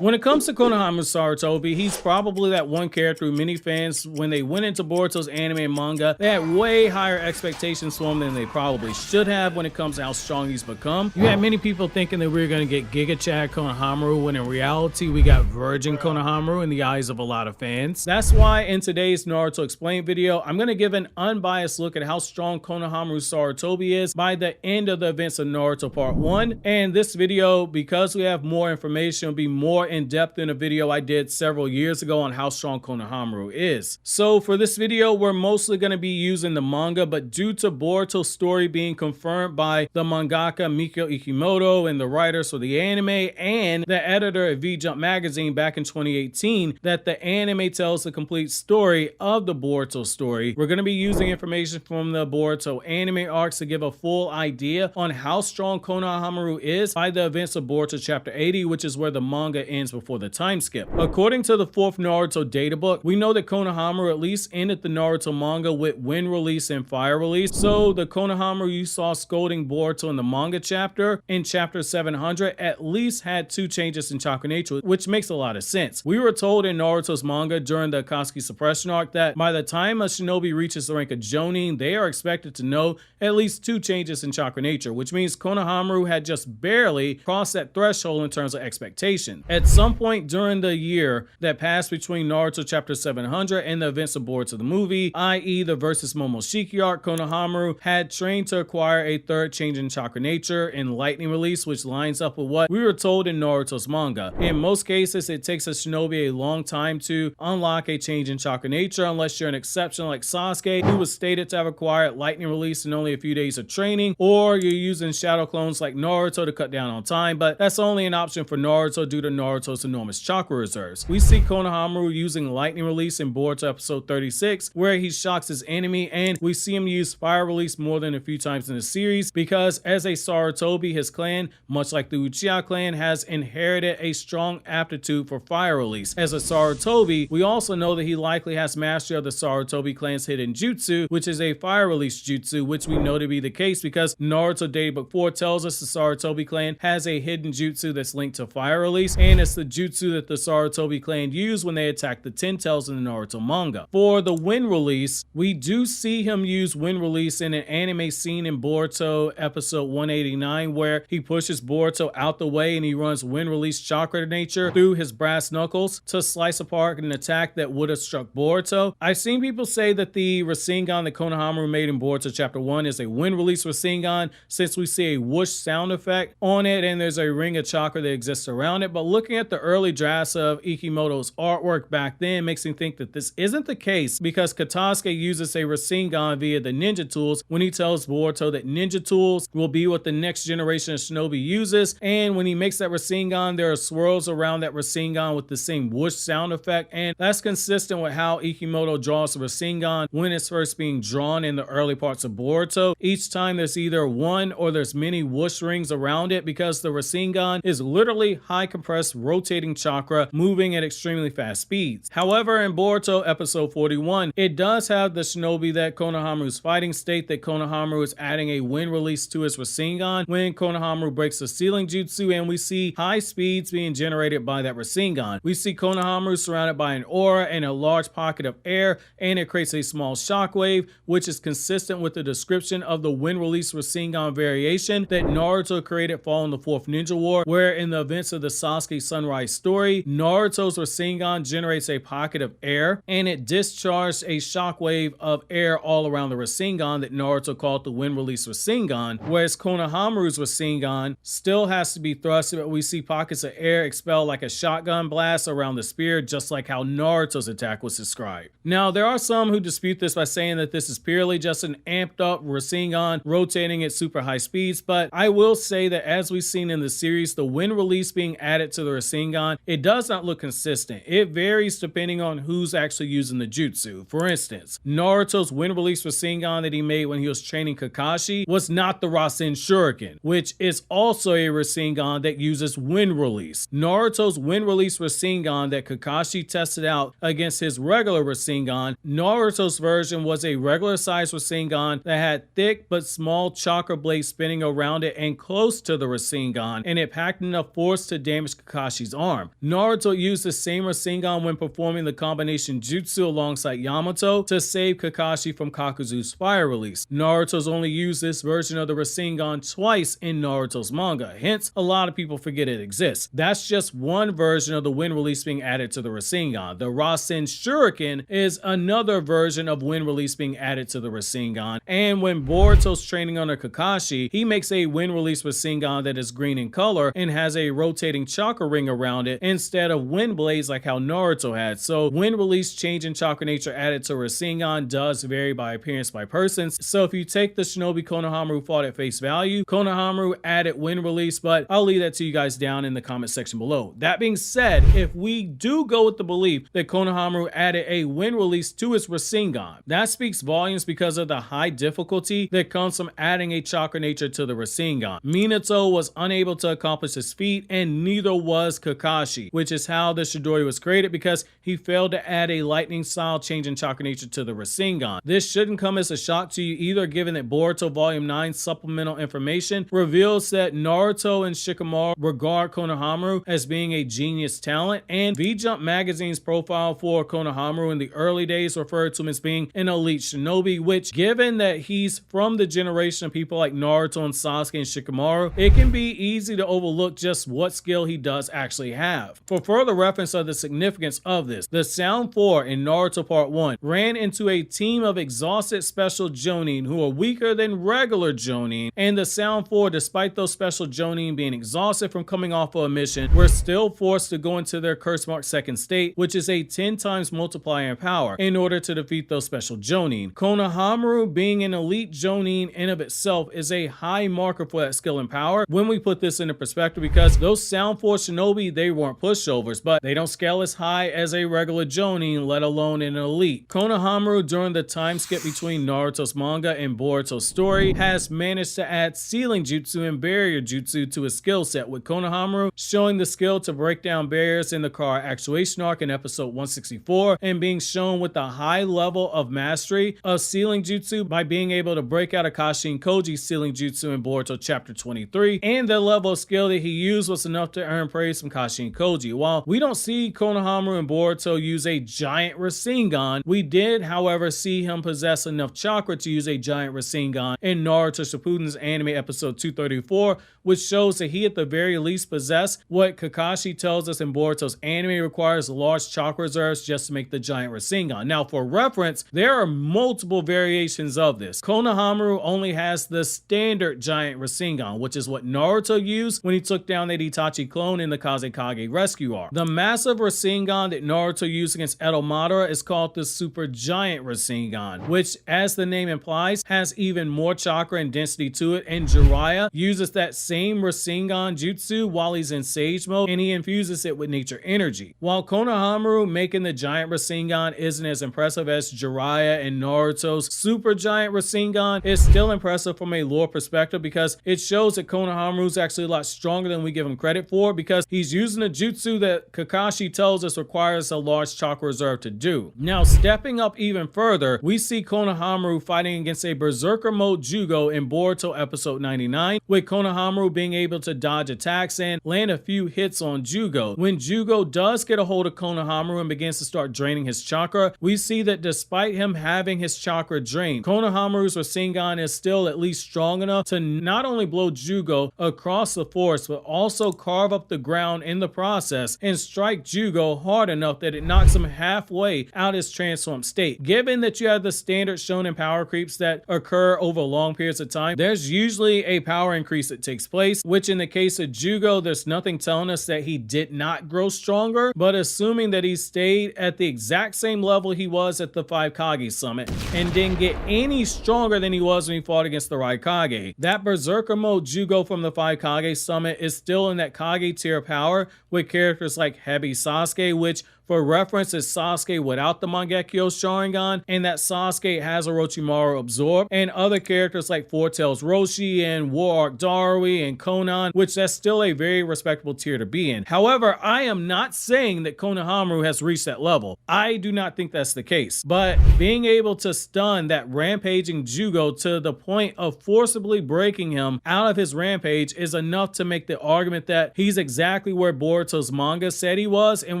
When it comes to Konohamaru Sarutobi, he's probably that one character who many fans, when they went into Boruto's anime and manga, they had way higher expectations for him than they probably should have when it comes to how strong he's become. You had many people thinking that we were going to get Giga Chad Konohamaru, when in reality we got Virgin Konohamaru in the eyes of a lot of fans. That's why in today's Naruto Explained video, I'm going to give an unbiased look at how strong Konohamaru Sarutobi is by the end of the events of Naruto Part 1. And this video, because we have more information, will be more in depth than a video I did several years ago on how strong Konohamaru is. So for this video, we're mostly going to be using the manga, but due to Boruto's story being confirmed by the mangaka Mikio Ikimoto and the writers for the anime and the editor of V-Jump magazine back in 2018, that the anime tells the complete story of the Boruto story, we're going to be using information from the Boruto anime arcs to give a full idea on how strong Konohamaru is by the events of Boruto chapter 80, which is where the manga ends before the time skip. According to the 4th Naruto databook, we know that Konohamaru at least ended the Naruto manga with wind release and fire release. So the Konohamaru you saw scolding Boruto in the manga chapter in chapter 700 at least had 2 changes in chakra nature, which makes a lot of sense. We were told in Naruto's manga during the Akatsuki suppression arc that by the time a shinobi reaches the rank of Jonin, they are expected to know at least 2 changes in chakra nature, which means Konohamaru had just barely crossed that threshold in terms of expectation. At some point during the year that passed between Naruto chapter 700 and the events of Boruto the movie, i.e. the versus Momoshiki arc, Konohamaru had trained to acquire a 3rd change in chakra nature in lightning release, which lines up with what we were told in Naruto's manga. In most cases, it takes a shinobi a long time to unlock a change in chakra nature, unless you're an exception like Sasuke, who was stated to have acquired lightning release in only a few days of training, or you're using shadow clones like Naruto to cut down on time, but that's only an option for Naruto due to Naruto's enormous chakra reserves. We see Konohamaru using lightning release in Boruto episode 36, where he shocks his enemy, and we see him use fire release more than a few times in the series, because as a Sarutobi, his clan, much like the Uchiha clan, has inherited a strong aptitude for fire release. As a Sarutobi, we also know that he likely has mastery of the Sarutobi clan's hidden jutsu, which is a fire release jutsu, which we know to be the case because Naruto Databook 4 tells us the Sarutobi clan has a hidden jutsu that's linked to fire release, and it's the jutsu that the Sarutobi clan use when they attack the Ten Tails in the Naruto manga. For the wind release, we do see him use wind release in an anime scene in Boruto episode 189, where he pushes Boruto out the way and he runs wind release chakra nature through his brass knuckles to slice apart an attack that would have struck Boruto. I've seen people say that the Rasengan that Konohamaru made in Boruto chapter 1 is a wind release Rasengan, since we see a whoosh sound effect on it and there's a ring of chakra that exists around it. But looking at the early drafts of Ikimoto's artwork back then makes me think that this isn't the case, because Katasuke uses a Rasengan via the ninja tools when he tells Boruto that ninja tools will be what the next generation of shinobi uses, and when he makes that Rasengan, there are swirls around that Rasengan with the same whoosh sound effect, and that's consistent with how Ikimoto draws the Rasengan when it's first being drawn in the early parts of Boruto. Each time there's either one or there's many whoosh rings around it, because the Rasengan is literally high compressed rotating chakra moving at extremely fast speeds. However, in Boruto episode 41, it does have the shinobi that Konohamaru's fighting state that Konohamaru is adding a wind release to his Rasengan when Konohamaru breaks the ceiling jutsu, and we see high speeds being generated by that Rasengan. We see Konohamaru surrounded by an aura and a large pocket of air, and it creates a small shockwave, which is consistent with the description of the wind release Rasengan variation that Naruto created following the 4th Ninja War, where in the events of the Sasuke Sunrise story, Naruto's Rasengan generates a pocket of air, and it discharged a shockwave of air all around the Rasengan that Naruto called the wind release Rasengan, whereas Konohamaru's Rasengan still has to be thrusted, but we see pockets of air expelled like a shotgun blast around the spear, just like how Naruto's attack was described. Now, there are some who dispute this by saying that this is purely just an amped up Rasengan rotating at super high speeds, but I will say that as we've seen in the series, the wind release being added to the Rasengan, it does not look consistent. It varies depending on who's actually using the jutsu. For instance, Naruto's wind release Rasengan that he made when he was training Kakashi was not the Rasen Shuriken, which is also a Rasengan that uses wind release. Naruto's wind release Rasengan that Kakashi tested out against his regular Rasengan, Naruto's version was a regular sized Rasengan that had thick but small chakra blades spinning around it and close to the Rasengan, and it packed enough force to damage Kakashi's Kakashi's arm. Naruto used the same Rasengan when performing the combination jutsu alongside Yamato to save Kakashi from Kakuzu's fire release. Naruto's only used this version of the Rasengan twice in Naruto's manga, hence a lot of people forget it exists. That's just one version of the wind release being added to the Rasengan. The Rasen Shuriken is another version of wind release being added to the Rasengan, and when Boruto's training under Kakashi, he makes a wind release Rasengan that is green in color and has a rotating chakra ring around it instead of wind blades like how Naruto had. So wind release change in chakra nature added to Rasengan does vary by appearance by persons. So if you take the Shinobi Konohamaru fought at face value, Konohamaru added wind release, but I'll leave that to you guys down in the comment section below. That being said, if we do go with the belief that Konohamaru added a wind release to his Rasengan, that speaks volumes because of the high difficulty that comes from adding a chakra nature to the Rasengan. Minato was unable to accomplish this feat, and neither was Kakashi, which is how the Chidori was created because he failed to add a lightning style change in chakra nature to the Rasengan. This shouldn't come as a shock to you either, given that Boruto Volume 9 supplemental information reveals that Naruto and Shikamaru regard Konohamaru as being a genius talent, and V-Jump magazine's profile for Konohamaru in the early days referred to him as being an elite shinobi, which, given that he's from the generation of people like Naruto and Sasuke and Shikamaru, it can be easy to overlook just what skill he does actually have. For further reference of the significance of this, the Sound 4 in Naruto Part 1 ran into a team of exhausted special Jonin who are weaker than regular Jonin, and the Sound 4, despite those special Jonin being exhausted from coming off of a mission, were still forced to go into their curse mark second state, which is a 10 times multiplier in power, in order to defeat those special Jonin. Konohamaru being an elite Jonin in of itself is a high marker for that skill and power when we put this into perspective, because those Sound 4 shinobi, they weren't pushovers, but they don't scale as high as a regular Jonin, let alone an elite. Konohamaru, during the time skip between Naruto's manga and Boruto's story, has managed to add sealing jutsu and barrier jutsu to his skill set, with Konohamaru showing the skill to break down barriers in the Car Actuation Arc in episode 164, and being shown with a high level of mastery of sealing jutsu by being able to break out Akashi and Koji's sealing jutsu in Boruto chapter 23, and the level of skill that he used was enough to earn praise from Kashi and Koji. While we don't see Konohamaru and Boruto use a giant Rasengan, we did, however, see him possess enough chakra to use a giant Rasengan in Naruto Shippuden's anime episode 234, which shows that he at the very least possessed what Kakashi tells us in Boruto's anime requires large chakra reserves just to make the giant Rasengan. Now, for reference, there are multiple variations of this. Konohamaru only has the standard giant Rasengan, which is what Naruto used when he took down that Itachi clone in the Kazekage rescue arc. The massive Rasengan that Naruto used against Edo Madara is called the super giant Rasengan, which, as the name implies, has even more chakra and density to it, and Jiraiya uses that same Rasengan jutsu while he's in Sage Mode, and he infuses it with nature energy. While Konohamaru making the giant Rasengan isn't as impressive as Jiraiya and Naruto's super giant Rasengan, it's still impressive from a lore perspective because it shows that Konohamaru's actually a lot stronger than we give him credit for, because he's using a jutsu that Kakashi tells us requires a large chakra reserve to do. Now, stepping up even further, we see Konohamaru fighting against a Berserker Mode Jugo in Boruto episode 99, with Konohamaru being able to dodge attacks and land a few hits on Jugo. When Jugo does get a hold of Konohamaru and begins to start draining his chakra, we see that despite him having his chakra drained, Konohamaru's Rasengan is still at least strong enough to not only blow Jugo across the forest, but also carve up the ground in the process and strike Jugo hard enough that it knocks him halfway out his transformed state. Given that you have the standard shonen power creeps that occur over long periods of time, there's usually a power increase that takes place, which in the case of Jugo, there's nothing telling us that he did not grow stronger, but assuming that he stayed at the exact same level he was at the 5 Kage summit and didn't get any stronger than he was when he fought against the Raikage. That Berserker Mode Jugo from the 5 Kage summit is still in that Kage tier power with characters like Hebi Sasuke, which For reference, it's Sasuke without the Mangekyo Sharingan, and that Sasuke has Orochimaru absorbed, and other characters like Four Tails Roshi and War Arc Darui and Konan, which that's still a very respectable tier to be in. However, I am not saying that Konohamaru has reached that level. I do not think that's the case, but being able to stun that rampaging Jugo to the point of forcibly breaking him out of his rampage is enough to make the argument that he's exactly where Boruto's manga said he was and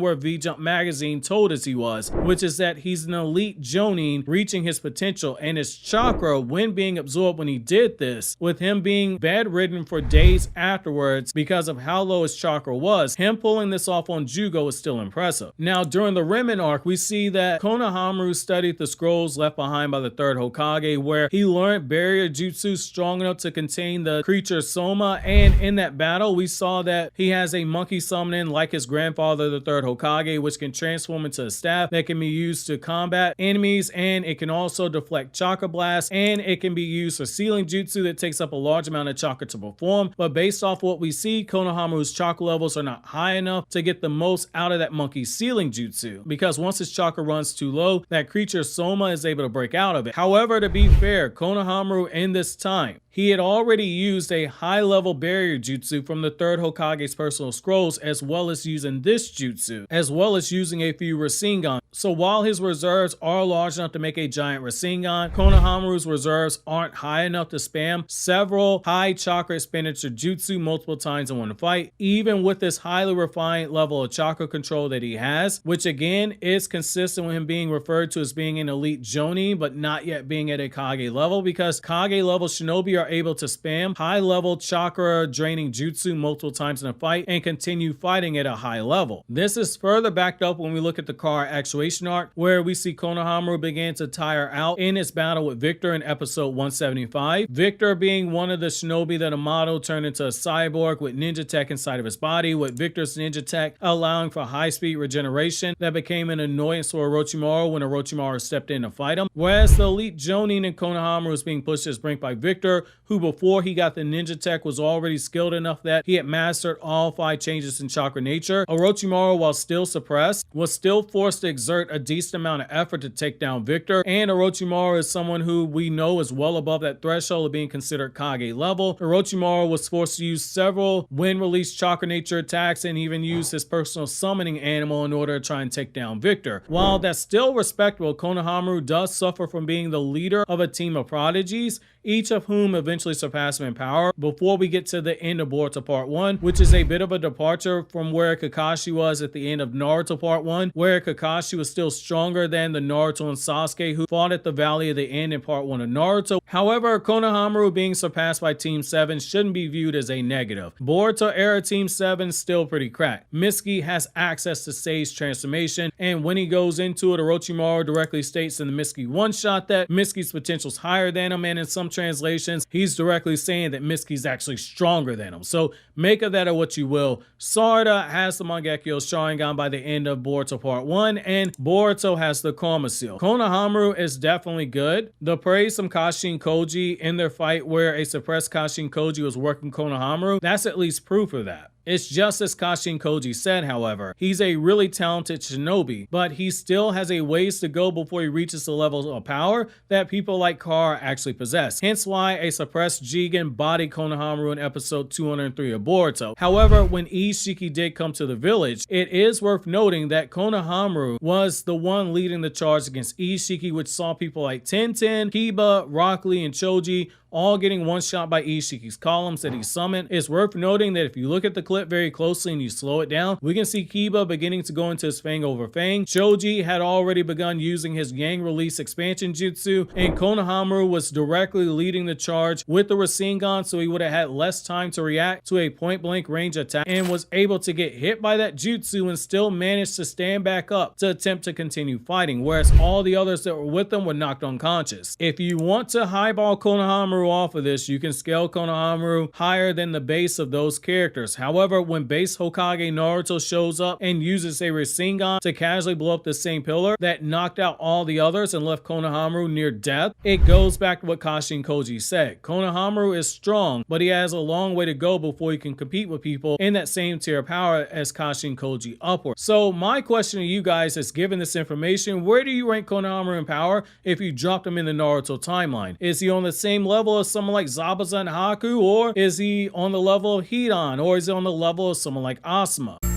where V-Jump magazine told us he was, which is that he's an elite Jonin reaching his potential, and his chakra, when being absorbed when he did this, with him being bedridden for days afterwards because of how low his chakra was, him pulling this off on Jugo is still impressive. Now, during the Redmond arc, we see that Konohamaru studied the scrolls left behind by the third Hokage, where he learned barrier jutsu strong enough to contain the creature Soma, and in that battle, we saw that he has a monkey summoning like his grandfather, the third Hokage, which can transform into a staff that can be used to combat enemies, and it can also deflect chakra blasts, and it can be used for sealing jutsu that takes up a large amount of chakra to perform. But based off what we see, Konohamaru's chakra levels are not high enough to get the most out of that monkey sealing jutsu, because once his chakra runs too low, that creature Soma is able to break out of it. However, to be fair, Konohamaru in this time, he had already used a high-level barrier jutsu from the third Hokage's personal scrolls, as well as using this jutsu, as well as using a few Rasengan. So while his reserves are large enough to make a giant Rasengan, Konohamaru's reserves aren't high enough to spam several high chakra expenditure jutsu multiple times in one fight, even with this highly refined level of chakra control that he has, which again is consistent with him being referred to as being an elite Jonin, but not yet being at a Kage level, because Kage level Shinobi are able to spam high-level chakra draining jutsu multiple times in a fight and continue fighting at a high level. This is further backed up when we look at the car actuation arc, where we see Konohamaru begin to tire out in his battle with Victor in episode 175. Victor being one of the shinobi that Amato turned into a cyborg with ninja tech inside of his body, with Victor's ninja tech allowing for high-speed regeneration that became an annoyance for Orochimaru when Orochimaru stepped in to fight him. Whereas the elite Jonin in Konohamaru was being pushed to his brink by Victor, who before he got the ninja tech was already skilled enough that he had mastered all 5 changes in chakra nature. Orochimaru, while still suppressed, was still forced to exert a decent amount of effort to take down Victor, and Orochimaru is someone who we know is well above that threshold of being considered Kage level. Orochimaru was forced to use several wind-released chakra nature attacks and even use his personal summoning animal in order to try and take down Victor. While that's still respectable, Konohamaru does suffer from being the leader of a team of prodigies, each of whom eventually surpass him in power before we get to the end of Boruto Part 1, which is a bit of a departure from where Kakashi was at the end of Naruto Part 1, where Kakashi was still stronger than the Naruto and Sasuke who fought at the Valley of the End in Part 1 of Naruto. However, Konohamaru being surpassed by Team 7 shouldn't be viewed as a negative. Boruto era Team 7 still pretty cracked. Mitsuki has access to Sage transformation, and when he goes into it, Orochimaru directly states in the Mitsuki one-shot that Mitsuki's potential is higher than him, and in some translations, he's directly saying that Mitsuki's actually stronger than him. So make of that what you will. Sarada has the Mangekyo Sharingan by the end of Boruto Part 1, and Boruto has the Karma Seal. Konohamaru is definitely good. The praise from Kashin Koji in their fight where a suppressed Kashin Koji was working Konohamaru, that's at least proof of that. It's just as Kashin Koji said, however, he's a really talented shinobi, but he still has a ways to go before he reaches the level of power that people like Kara actually possess. Hence why a suppressed Jigen bodied Konohamaru in episode 203 of Boruto. However, when Ishiki did come to the village, it is worth noting that Konohamaru was the one leading the charge against Ishiki, which saw people like Tenten, Kiba, Rock Lee, and Choji all getting one shot by Ishiki's columns that he summoned. It's worth noting that if you look at the clip very closely and you slow it down, we can see Kiba beginning to go into his Fang over Fang. Choji had already begun using his Yang release expansion jutsu, and Konohamaru was directly leading the charge with the Rasengan, so he would have had less time to react to a point-blank range attack and was able to get hit by that jutsu and still managed to stand back up to attempt to continue fighting, whereas all the others that were with him were knocked unconscious. If you want to highball Konohamaru Konohamaru off of this, you can scale Konohamaru higher than the base of those characters. However, when base Hokage Naruto shows up and uses a Rasengan to casually blow up the same pillar that knocked out all the others and left Konohamaru near death, it goes back to what Kashin Koji said. Konohamaru is strong, but he has a long way to go before he can compete with people in that same tier of power as Kashin Koji upward. So my question to you guys is, given this information, where do you rank Konohamaru in power if you dropped him in the Naruto timeline? Is he on the same level as someone like Zabuza and Haku, or is he on the level of Hidan, or is he on the level of someone like Asuma?